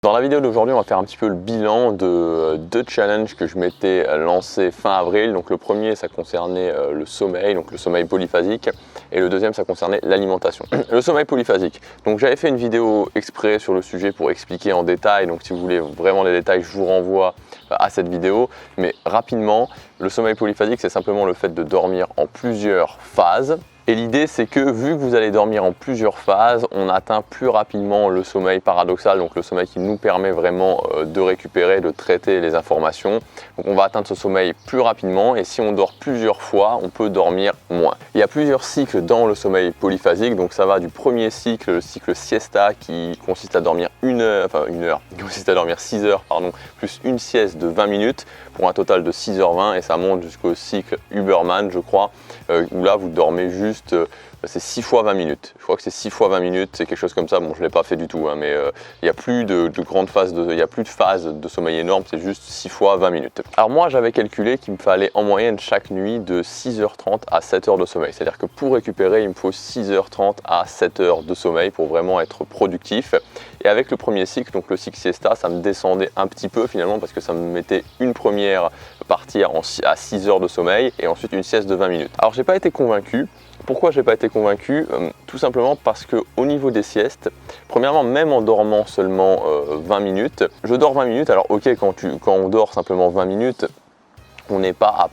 Dans la vidéo d'aujourd'hui, on va faire un petit peu le bilan de deux challenges que je m'étais lancé fin avril. Donc le premier, ça concernait le sommeil, donc le sommeil polyphasique, et le deuxième, ça concernait l'alimentation. Le sommeil polyphasique. Donc j'avais fait une vidéo exprès sur le sujet pour expliquer en détail. Donc si vous voulez vraiment les détails, je vous renvoie à cette vidéo. Mais rapidement, le sommeil polyphasique, c'est simplement le fait de dormir en plusieurs phases. Et l'idée, c'est que vu que vous allez dormir en plusieurs phases, on atteint plus rapidement le sommeil paradoxal, donc le sommeil qui nous permet vraiment de récupérer, de traiter les informations. Donc on va atteindre ce sommeil plus rapidement, et si on dort plusieurs fois, on peut dormir moins. Il y a plusieurs cycles dans le sommeil polyphasique, donc ça va du premier cycle, le cycle siesta, qui consiste à dormir qui consiste à dormir 6 heures, plus une sieste de 20 minutes, pour un total de 6h20, et ça monte jusqu'au cycle Huberman, je crois, où là vous dormez juste, c'est 6 fois 20 minutes. Je crois que c'est 6 fois 20 minutes, c'est quelque chose comme ça. Bon, je ne l'ai pas fait du tout, mais il n'y a plus de grandes phases, il n'y a plus de phase de sommeil énorme, c'est juste 6 fois 20 minutes. Alors moi, j'avais calculé qu'il me fallait en moyenne chaque nuit de 6h30 à 7h de sommeil. C'est-à-dire que pour récupérer, il me faut 6h30 à 7h de sommeil pour vraiment être productif. Et avec le premier cycle, donc le cycle siesta, ça me descendait un petit peu finalement, parce que ça me mettait une première partie à 6 heures de sommeil et ensuite une sieste de 20 minutes. Alors j'ai pas été convaincu. Pourquoi j'ai pas été convaincu? Tout simplement parce que au niveau des siestes, premièrement, même en dormant seulement 20 minutes, je dors 20 minutes. Alors ok, quand on dort simplement 20 minutes, on n'est pas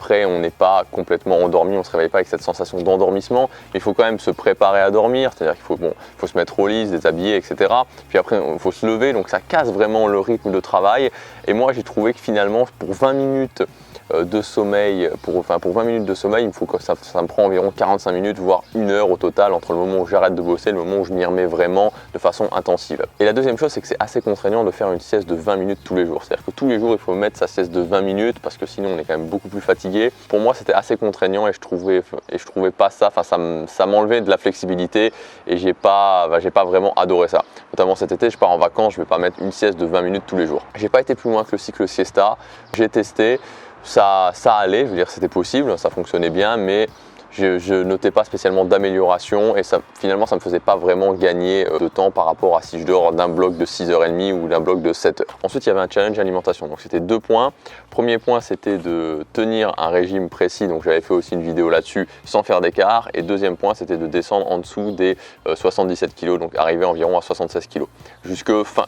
complètement endormi, on ne se réveille pas avec cette sensation d'endormissement, mais il faut quand même se préparer à dormir, c'est-à-dire qu'il faut se mettre au lit, se déshabiller, etc. Puis après, il faut se lever, donc ça casse vraiment le rythme de travail. Et moi, j'ai trouvé que finalement, pour 20 minutes de sommeil, pour 20 minutes de sommeil, il faut que ça me prend environ 45 minutes, voire 1 heure au total, entre le moment où j'arrête de bosser et le moment où je m'y remets vraiment de façon intensive. Et la deuxième chose, c'est que c'est assez contraignant de faire une sieste de 20 minutes tous les jours. C'est-à-dire que tous les jours, il faut mettre sa sieste de 20 minutes, parce que sinon, on est quand même beaucoup plus fatigué. Pour moi, c'était assez contraignant, et je trouvais pas ça, ça m'enlevait de la flexibilité, et j'ai pas vraiment adoré ça. Notamment cet été, je pars en vacances, je vais pas mettre une sieste de 20 minutes tous les jours. J'ai pas été plus loin que le cycle siesta, j'ai testé. Ça allait, je veux dire, c'était possible, ça fonctionnait bien, mais je notais pas spécialement d'amélioration, et finalement ça me faisait pas vraiment gagner de temps par rapport à si je dors d'un bloc de 6h30 ou d'un bloc de 7h. Ensuite, il y avait un challenge alimentation, donc c'était 2 points. Premier point, c'était de tenir un régime précis, donc j'avais fait aussi une vidéo là-dessus sans faire d'écart, et deuxième point, c'était de descendre en dessous des 77 kg, donc arriver environ à 76 kg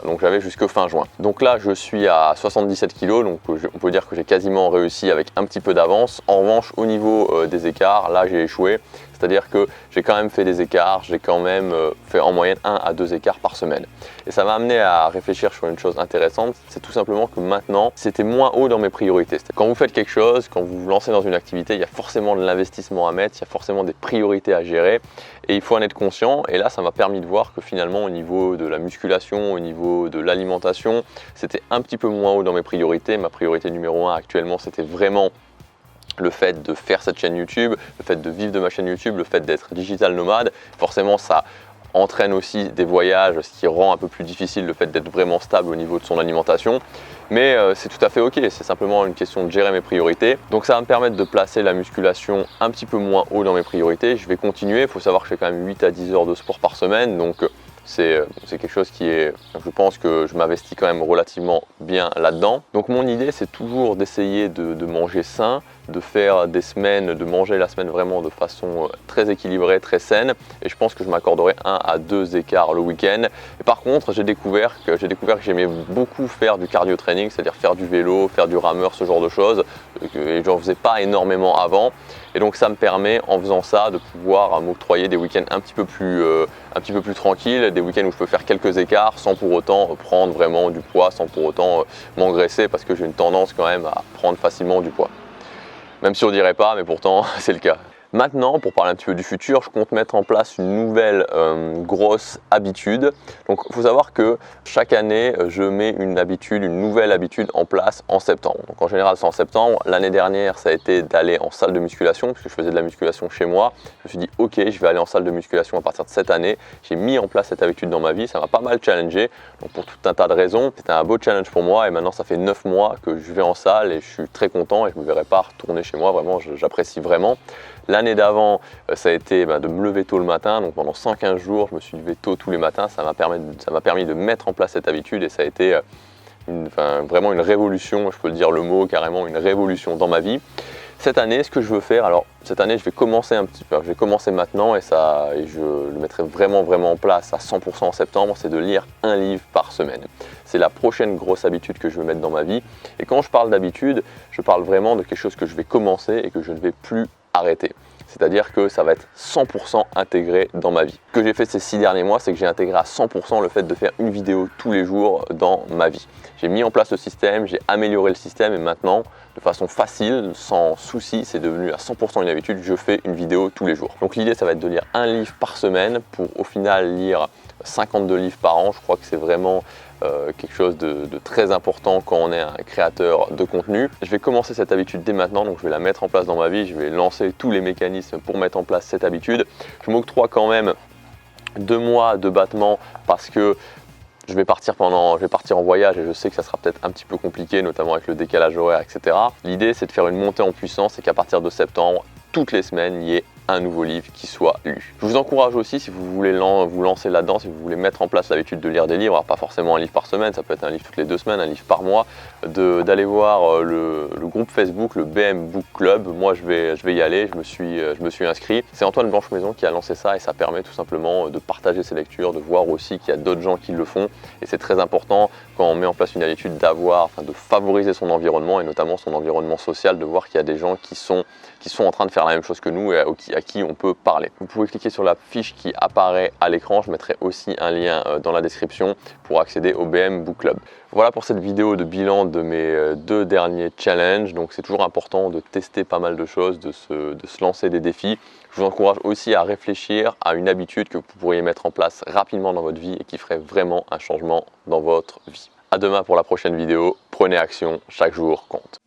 donc j'avais jusque fin juin. Donc là, je suis à 77 kg, donc on peut dire que j'ai quasiment réussi avec un petit peu d'avance. En revanche, au niveau des écarts, là j'ai échoué, c'est-à-dire que j'ai quand même fait des écarts, j'ai quand même fait en moyenne 1 à 2 écarts par semaine. Et ça m'a amené à réfléchir sur une chose intéressante, c'est tout simplement que maintenant, c'était moins haut dans mes priorités. Quand vous faites quelque chose, quand vous vous lancez dans une activité, il y a forcément de l'investissement à mettre, il y a forcément des priorités à gérer, et il faut en être conscient. Et là, ça m'a permis de voir que finalement, au niveau de la musculation, au niveau de l'alimentation, c'était un petit peu moins haut dans mes priorités. Ma priorité numéro 1 actuellement, c'était vraiment le fait de faire cette chaîne YouTube, le fait de vivre de ma chaîne YouTube, le fait d'être digital nomade. Forcément, ça entraîne aussi des voyages, ce qui rend un peu plus difficile le fait d'être vraiment stable au niveau de son alimentation. Mais c'est tout à fait ok, c'est simplement une question de gérer mes priorités. Donc ça va me permettre de placer la musculation un petit peu moins haut dans mes priorités. Je vais continuer, il faut savoir que je fais quand même 8 à 10 heures de sport par semaine, donc c'est quelque chose qui est, je pense que je m'investis quand même relativement bien là-dedans. Donc mon idée, c'est toujours d'essayer de manger sain, de faire des semaines, de manger la semaine vraiment de façon très équilibrée, très saine, et je pense que je m'accorderai 1 à 2 écarts le week-end. Et par contre, j'ai découvert que j'aimais beaucoup faire du cardio training, c'est-à-dire faire du vélo, faire du rameur, ce genre de choses, et j'en faisais pas énormément avant. Et donc ça me permet, en faisant ça, de pouvoir m'octroyer des week-ends un petit peu plus tranquilles, des week-ends où je peux faire quelques écarts sans pour autant prendre vraiment du poids, sans pour autant m'engraisser, parce que j'ai une tendance quand même à prendre facilement du poids. Même si on dirait pas, mais pourtant c'est le cas. Maintenant, pour parler un petit peu du futur, je compte mettre en place une nouvelle grosse habitude. Donc il faut savoir que chaque année, je mets une nouvelle habitude en place en septembre. Donc en général, c'est en septembre. L'année dernière, ça a été d'aller en salle de musculation, puisque je faisais de la musculation chez moi. Je me suis dit, ok, je vais aller en salle de musculation à partir de cette année. J'ai mis en place cette habitude dans ma vie, ça m'a pas mal challengé. Donc pour tout un tas de raisons, c'était un beau challenge pour moi, et maintenant ça fait 9 mois que je vais en salle et je suis très content, et je ne me verrai pas retourner chez moi. Vraiment, j'apprécie vraiment. L'année d'avant, ça a été de me lever tôt le matin. Donc pendant 115 jours, je me suis levé tôt tous les matins. Ça m'a permis de mettre en place cette habitude et ça a été vraiment une révolution, je peux le dire le mot, carrément une révolution dans ma vie. Cette année, ce que je veux faire, alors cette année je vais commencer un petit peu, je vais commencer maintenant et je le mettrai vraiment en place à 100% en septembre, c'est de lire un livre par semaine. C'est la prochaine grosse habitude que je veux mettre dans ma vie. Et quand je parle d'habitude, je parle vraiment de quelque chose que je vais commencer et que je ne vais plus arrêter. C'est-à-dire que ça va être 100% intégré dans ma vie. Ce que j'ai fait ces 6 derniers mois, c'est que j'ai intégré à 100% le fait de faire une vidéo tous les jours dans ma vie. J'ai mis en place le système, j'ai amélioré le système et maintenant, de façon facile, sans souci, c'est devenu à 100% une habitude, je fais une vidéo tous les jours. Donc l'idée, ça va être de lire un livre par semaine pour au final lire 52 livres par an. Je crois que c'est vraiment quelque chose de très important quand on est un créateur de contenu. Je vais commencer cette habitude dès maintenant, donc je vais la mettre en place dans ma vie, je vais lancer tous les mécanismes pour mettre en place cette habitude. Je m'octroie quand même 2 mois de battement parce que je vais partir en voyage et je sais que ça sera peut-être un petit peu compliqué, notamment avec le décalage horaire, etc. L'idée, c'est de faire une montée en puissance et qu'à partir de septembre, toutes les semaines, il y ait un nouveau livre qui soit lu. Je vous encourage aussi, si vous voulez vous lancer là-dedans, si vous voulez mettre en place l'habitude de lire des livres, alors pas forcément un livre par semaine, ça peut être un livre toutes les 2 semaines, un livre par mois, d'aller voir le groupe Facebook, le BM Book Club. Moi, je vais y aller, je me suis inscrit. C'est Antoine Blanche-Maison qui a lancé ça et ça permet tout simplement de partager ses lectures, de voir aussi qu'il y a d'autres gens qui le font. Et c'est très important quand on met en place une habitude de favoriser son environnement et notamment son environnement social, de voir qu'il y a des gens qui sont en train de faire la même chose que nous et à qui on peut parler. Vous pouvez cliquer sur la fiche qui apparaît à l'écran, je mettrai aussi un lien dans la description pour accéder au BM Book Club. Voilà pour cette vidéo de bilan de mes 2 derniers challenges. Donc c'est toujours important de tester pas mal de choses, de se lancer des défis. Je vous encourage aussi à réfléchir à une habitude que vous pourriez mettre en place rapidement dans votre vie et qui ferait vraiment un changement dans votre vie. À demain pour la prochaine vidéo. Prenez action, chaque jour compte.